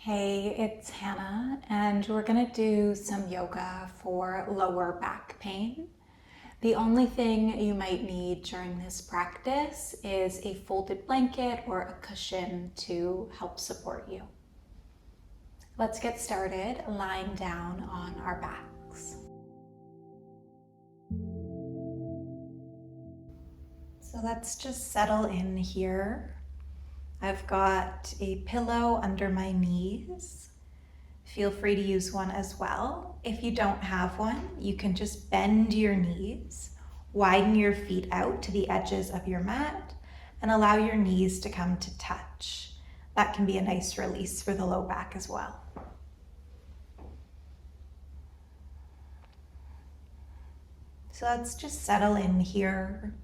Hey, it's Hannah, and we're gonna do some yoga for lower back pain. The only thing you might need during this practice is a folded blanket or a cushion to help support you. Let's get started lying down on our backs. So let's just settle in here. I've got a pillow under my knees. Feel free to use one as well. If you don't have one, you can just bend your knees, widen your feet out to the edges of your mat, and allow your knees to come to touch. That can be a nice release for the low back as well. So let's just settle in here.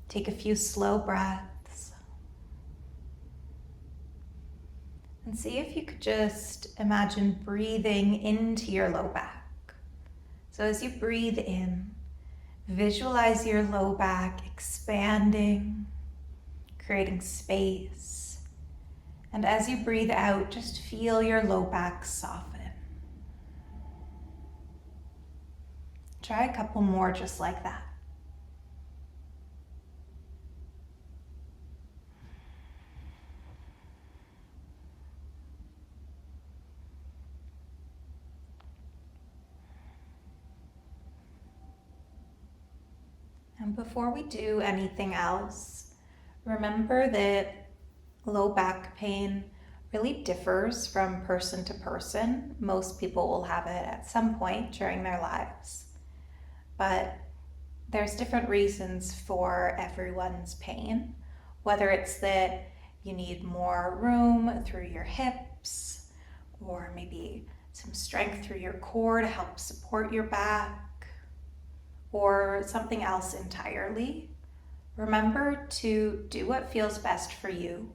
Take a few slow breaths. And see if you could just imagine breathing into your low back. So as you breathe in, visualize your low back expanding, creating space. And as you breathe out, just feel your low back soften. Try a couple more just like that. And before we do anything else, remember that low back pain really differs from person to person. Most people will have it at some point during their lives, but there's different reasons for everyone's pain, whether it's that you need more room through your hips, or maybe some strength through your core to help support your back, or something else entirely. Remember to do what feels best for you.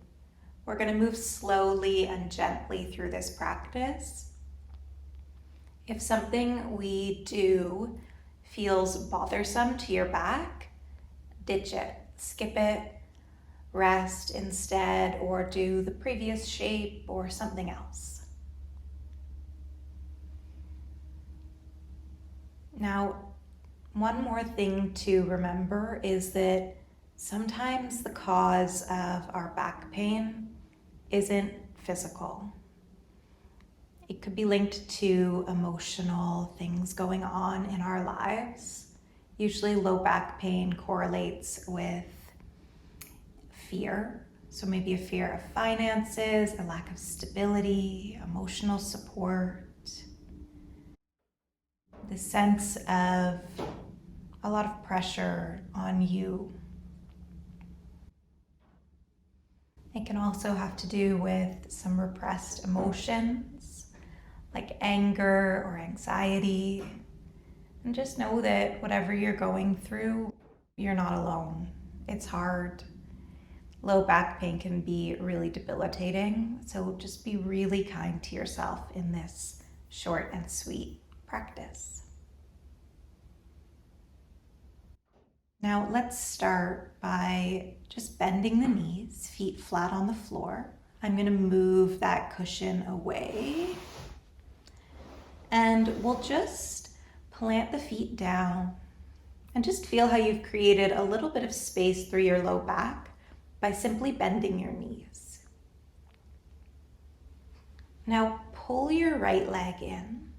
We're going to move slowly and gently through this practice. If something we do feels bothersome to your back, ditch it, skip it, rest instead, or do the previous shape or something else. Now, one more thing to remember is that sometimes the cause of our back pain isn't physical. It could be linked to emotional things going on in our lives. Usually low back pain correlates with fear. So maybe a fear of finances, a lack of stability, emotional support, the sense of a lot of pressure on you. It can also have to do with some repressed emotions like anger or anxiety. And just know that whatever you're going through, you're not alone. It's hard. Low back pain can be really debilitating, so just be really kind to yourself in this short and sweet practice. Now let's start by just bending the knees, feet flat on the floor. I'm going to move that cushion away. And we'll just plant the feet down and just feel how you've created a little bit of space through your low back by simply bending your knees. Now pull your right leg in.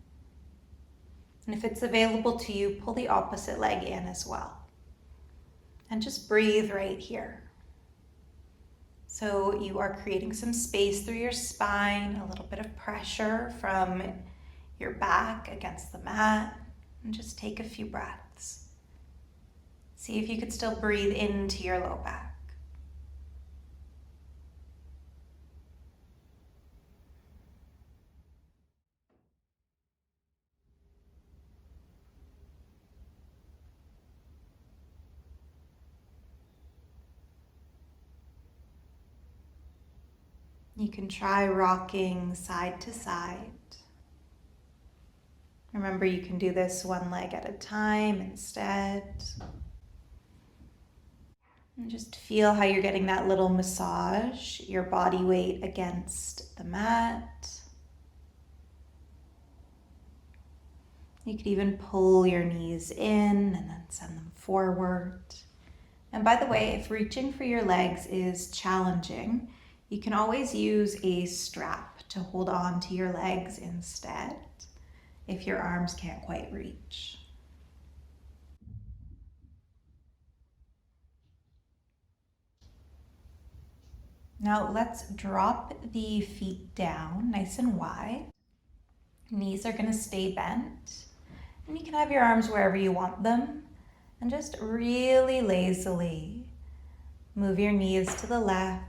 And if it's available to you, pull the opposite leg in as well. And just breathe right here. So you are creating some space through your spine, a little bit of pressure from your back against the mat, and just take a few breaths. See if you could still breathe into your low back. You can try rocking side to side. Remember, you can do this one leg at a time instead. And just feel how you're getting that little massage, your body weight against the mat. You could even pull your knees in and then send them forward. And by the way, if reaching for your legs is challenging, you can always use a strap to hold on to your legs instead if your arms can't quite reach. Now let's drop the feet down nice and wide. Knees are going to stay bent. And you can have your arms wherever you want them. And just really lazily move your knees to the left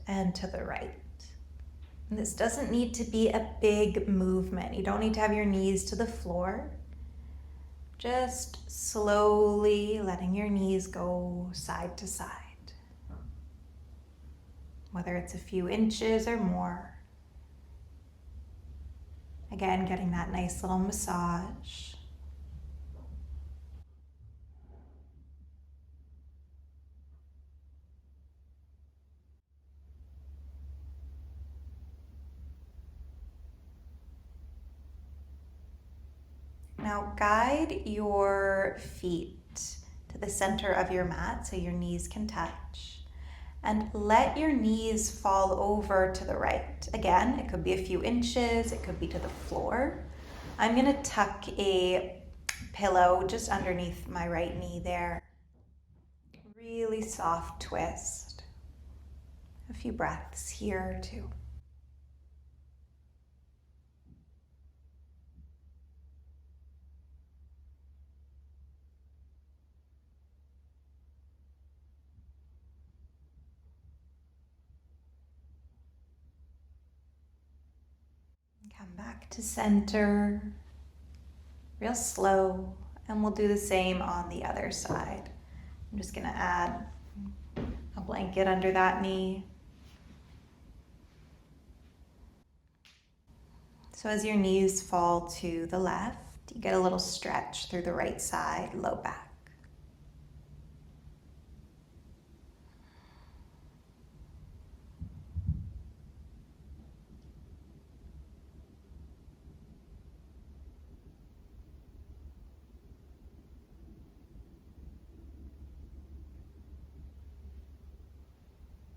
and to the right. And this doesn't need to be a big movement. You don't need to have your knees to the floor. Just slowly letting your knees go side to side. Whether it's a few inches or more. Again, getting that nice little massage. Now guide your feet to the center of your mat so your knees can touch. And let your knees fall over to the right. Again, it could be a few inches, it could be to the floor. I'm gonna tuck a pillow just underneath my right knee there. Really soft twist. A few breaths here too. Come back to center, real slow, and we'll do the same on the other side. I'm just gonna add a blanket under that knee. So as your knees fall to the left, you get a little stretch through the right side, low back.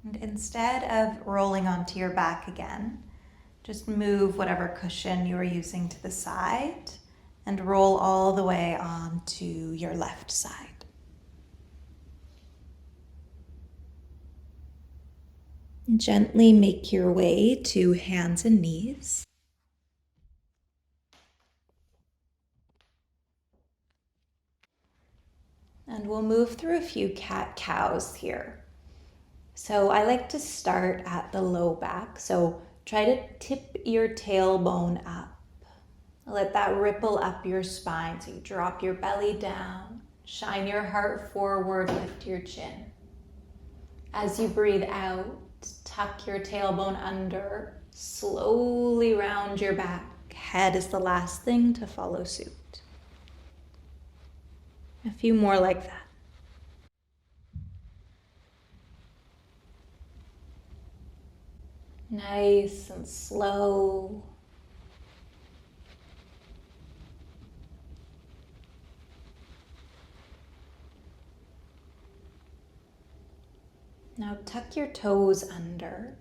And instead of rolling onto your back again, just move whatever cushion you are using to the side and roll all the way onto your left side. Gently make your way to hands and knees. And we'll move through a few cat-cows here. So I like to start at the low back. So try to tip your tailbone up. Let that ripple up your spine. So you drop your belly down, shine your heart forward, lift your chin. As you breathe out, tuck your tailbone under, slowly round your back. Head is the last thing to follow suit. A few more like that. Nice and slow. Now tuck your toes under.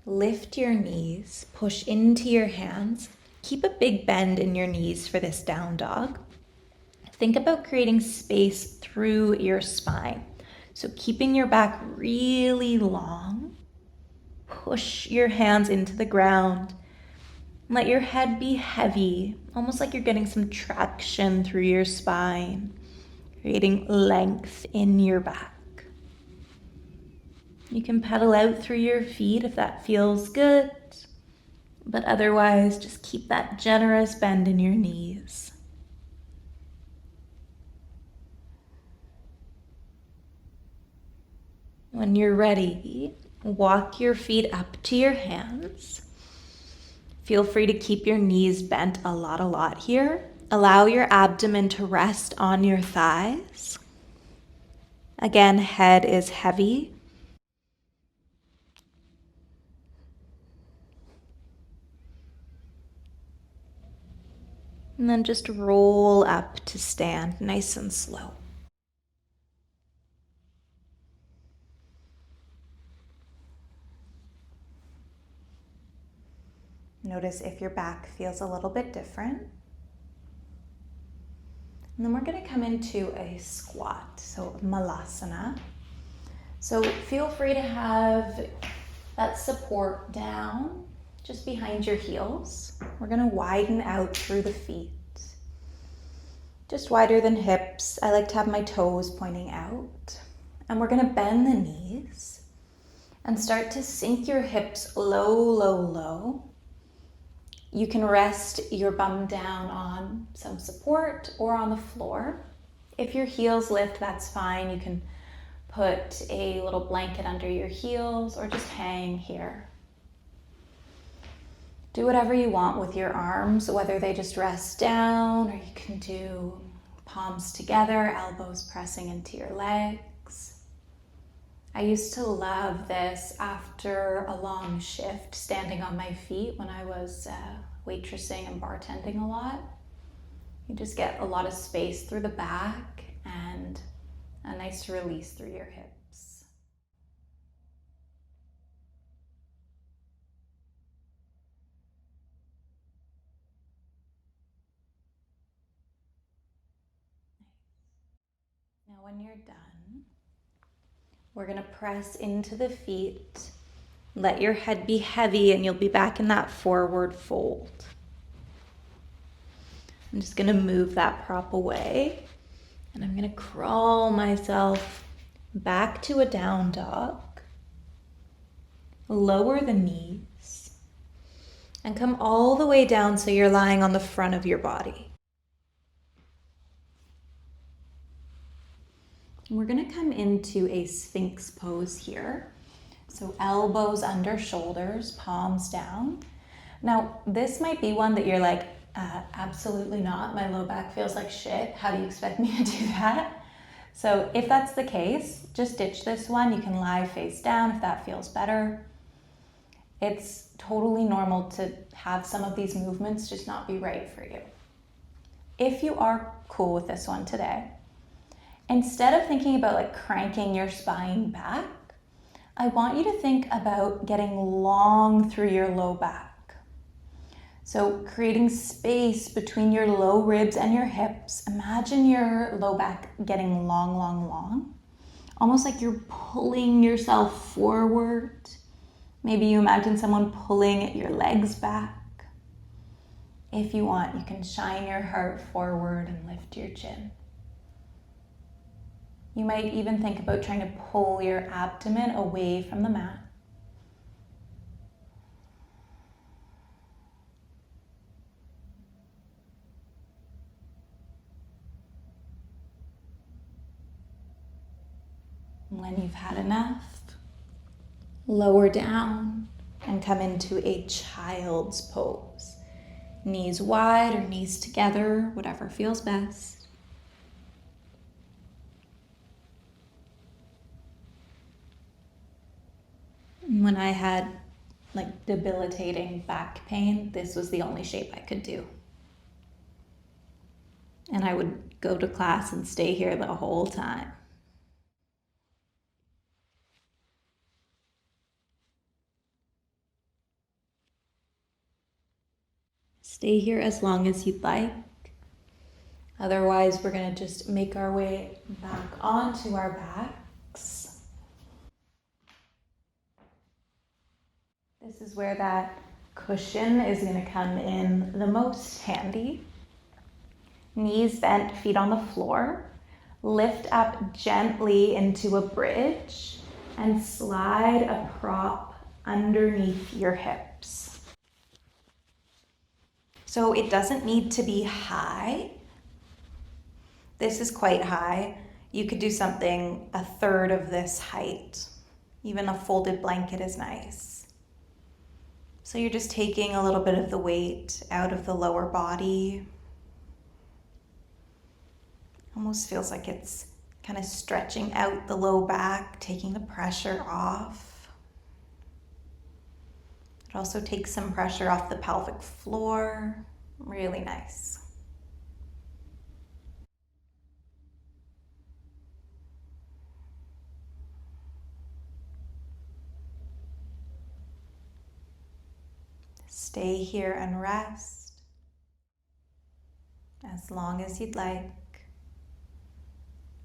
Lift your knees, push into your hands. Keep a big bend in your knees for this down dog. Think about creating space through your spine. So keeping your back really long. Push your hands into the ground. Let your head be heavy, almost like you're getting some traction through your spine, creating length in your back. You can pedal out through your feet if that feels good, but otherwise just keep that generous bend in your knees. When you're ready, walk your feet up to your hands. Feel free to keep your knees bent a lot here. Allow your abdomen to rest on your thighs. Again, head is heavy. And then just roll up to stand, nice and slow. Notice if your back feels a little bit different. And then we're going to come into a squat, so malasana. So feel free to have that support down just behind your heels. We're going to widen out through the feet. Just wider than hips. I like to have my toes pointing out. And we're going to bend the knees and start to sink your hips low, low, low. You can rest your bum down on some support or on the floor. If your heels lift, that's fine. You can put a little blanket under your heels or just hang here. Do whatever you want with your arms, whether they just rest down or you can do palms together, elbows pressing into your legs. I used to love this after a long shift, standing on my feet when I was waitressing and bartending a lot. You just get a lot of space through the back and a nice release through your hips. Now when you're done, we're going to press into the feet. Let your head be heavy and you'll be back in that forward fold. I'm just going to move that prop away and I'm going to crawl myself back to a down dog. Lower the knees and come all the way down so you're lying on the front of your body. And we're going to come into a Sphinx pose here. So elbows under shoulders, palms down. Now, this might be one that you're like, absolutely not. My low back feels like shit. How do you expect me to do that? So if that's the case, just ditch this one. You can lie face down if that feels better. It's totally normal to have some of these movements just not be right for you. If you are cool with this one today, instead of thinking about like cranking your spine back, I want you to think about getting long through your low back. So creating space between your low ribs and your hips. Imagine your low back getting long, long, long. Almost like you're pulling yourself forward. Maybe you imagine someone pulling your legs back. If you want, you can shine your heart forward and lift your chin. You might even think about trying to pull your abdomen away from the mat. And when you've had enough, lower down and come into a child's pose. Knees wide or knees together, whatever feels best. When I had like debilitating back pain, this was the only shape I could do. And I would go to class and stay here the whole time. Stay here as long as you'd like. Otherwise, we're going to just make our way back onto our backs. This is where that cushion is going to come in the most handy. Knees bent, feet on the floor. Lift up gently into a bridge and slide a prop underneath your hips. So it doesn't need to be high. This is quite high. You could do something a third of this height. Even a folded blanket is nice. So you're just taking a little bit of the weight out of the lower body. Almost feels like it's kind of stretching out the low back, taking the pressure off. It also takes some pressure off the pelvic floor. Really nice. Stay here and rest as long as you'd like.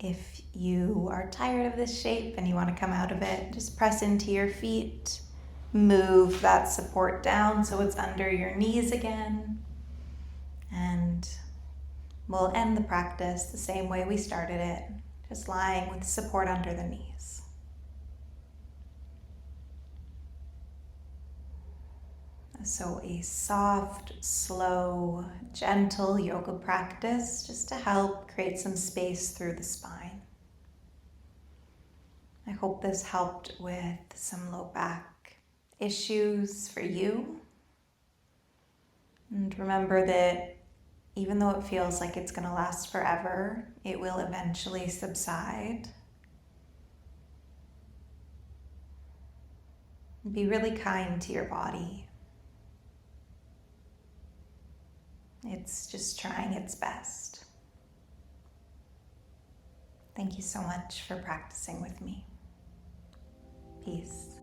If you are tired of this shape and you want to come out of it, just press into your feet. Move that support down so it's under your knees again. And we'll end the practice the same way we started it, just lying with support under the knees. So a soft, slow, gentle yoga practice just to help create some space through the spine. I hope this helped with some low back issues for you. And remember that even though it feels like it's going to last forever, it will eventually subside. Be really kind to your body. It's just trying its best. Thank you so much for practicing with me. Peace.